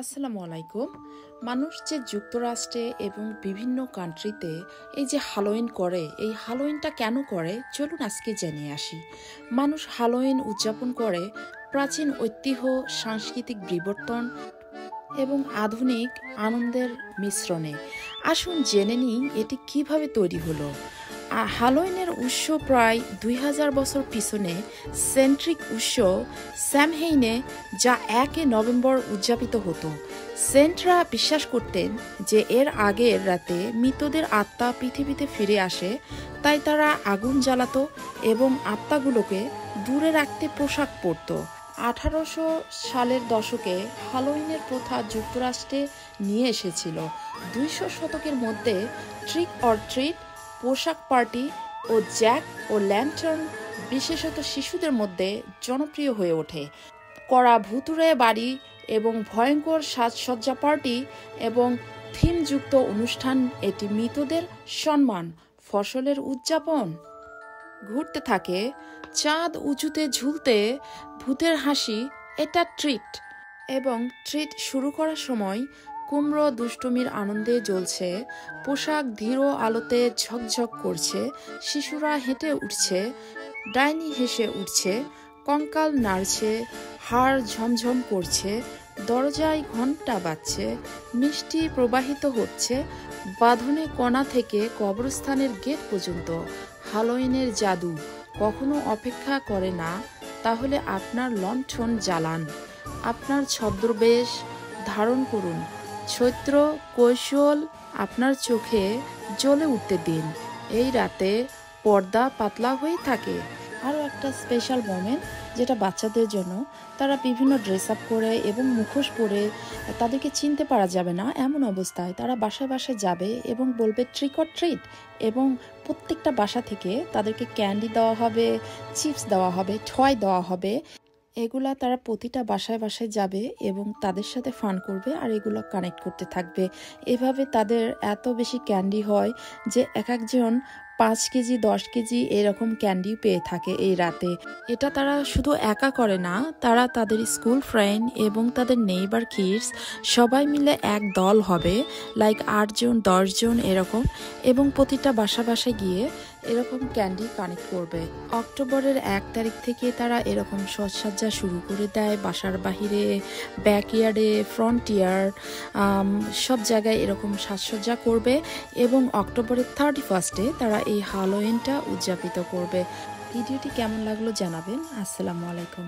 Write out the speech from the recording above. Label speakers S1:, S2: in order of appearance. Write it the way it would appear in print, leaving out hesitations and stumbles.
S1: আসসালামু আলাইকুম। মানুষ যে যুক্তরাষ্ট্রে এবং বিভিন্ন কান্ট্রিতে এই যে হ্যালোউইন করে, এই হ্যালোউইনটা কেন করে চলুন আজকে জেনে আসি। মানুষ হ্যালোউইন উদযাপন করে প্রাচীন ঐতিহ্য, সাংস্কৃতিক বিবর্তন এবং আধুনিক আনন্দের মিশ্রণে। আসুন জেনে নিই এটি কিভাবে তৈরি হলো। হ্যালোউইনের উৎস প্রায় 2000 বছর পিছনে সেন্ট্রিক উৎস স্যামহেইনে, যা 1 নভেম্বর উদযাপিত হতো। সেন্টরা বিশ্বাস করতেন যে এর আগের রাতে মৃতদের আত্মা পৃথিবীতে ফিরে আসে, তাই তারা আগুন জ্বালাতো এবং আত্মাগুলোকে দূরে রাখতে পোশাক পরত। 1800 সালের দশকে হ্যালোউইনের প্রথা যুক্তরাষ্ট্রে নিয়ে এসেছিল। 200 শতকের মধ্যে ট্রিক অর ট্রিট, পোশাক পার্টি ও জ্যাক ও ল্যান্টার্ন বিশেষত শিশুদের মধ্যে জনপ্রিয় হয়ে ওঠে। কড়া ভুতুড়ে বাড়ি এবং ভয়ঙ্কর সাজসজ্জা পার্টি এবং থিমযুক্ত অনুষ্ঠান, এটি মৃতদের সম্মান, ফসলের উদযাপন ঘুরতে থাকে। চাঁদ উঁচুতে ঝুলতে, ভূতের হাসি, এটা ট্রিট। এবং ট্রিট শুরু করার সময় কুমড়ো দুষ্টুমির আনন্দে জ্বলছে, পোশাক ধীর আলোতে ঝকঝক করছে, শিশুরা হেঁটে উঠছে, ডাইনি হেসে উঠছে, কঙ্কাল নাড়ছে, হাড় ঝমঝম করছে, দরজায় ঘণ্টা বাজছে, মিষ্টি প্রবাহিত হচ্ছে, বাঁধনে কোণা থেকে কবরস্থানের গেট পর্যন্ত। হ্যালোউইনের জাদু কখনো অপেক্ষা করে না। তাহলে আপনার লণ্ঠন জ্বালান, আপনার ছদ্মবেশ ধারণ করুন, চৈত্র কৈশোল আপনার চোখে জ্বলে উঠতে দিন। এই রাতে পর্দা পাতলা হয়ে থাকে। আরও একটা স্পেশাল মোমেন্ট যেটা বাচ্চাদের জন্য, তারা বিভিন্ন ড্রেস আপ করে এবং মুখোশ পরে, তাদেরকে চিনতে পারা যাবে না এমন অবস্থায় তারা বাসায় বাসায় যাবে এবং বলবে ট্রিক অর ট্রিট, এবং প্রত্যেকটা বাসা থেকে তাদেরকে ক্যান্ডি দেওয়া হবে, চিপস দেওয়া হবে, টয় দেওয়া হবে। এগুলা তারা প্রতিটা বাসায় বাসায় যাবে এবং তাদের সাথে ফান করবে আর এগুলো কানেক্ট করতে থাকবে। এভাবে তাদের এত বেশি ক্যান্ডি হয় যে এক একজন 5 কেজি 10 কেজি এরকম ক্যান্ডি পেয়ে থাকে এই রাতে। এটা তারা শুধু একা করে না, তারা তাদের স্কুল ফ্রেন্ড এবং তাদের নেইবার কিডস সবাই মিলে এক দল হবে, লাইক 8 জন 10 জন এরকম, এবং প্রতিটা বাসা বাসায় গিয়ে এরকম ক্যান্ডি কানেক্ট করবে। অক্টোবরের 1 তারিখ থেকে তারা এরকম সাজসজ্জা শুরু করে দেয়। বাসার বাহিরে, ব্যাকইয়ার্ডে, ফ্রন্টিয়ার্ড, সব জায়গায় এরকম সাজসজ্জা করবে এবং অক্টোবরের 31-এ তারা এই হ্যালোউইনটা উদযাপিত করবে। ভিডিওটি কেমন লাগলো জানাবেন। আসসালামু আলাইকুম।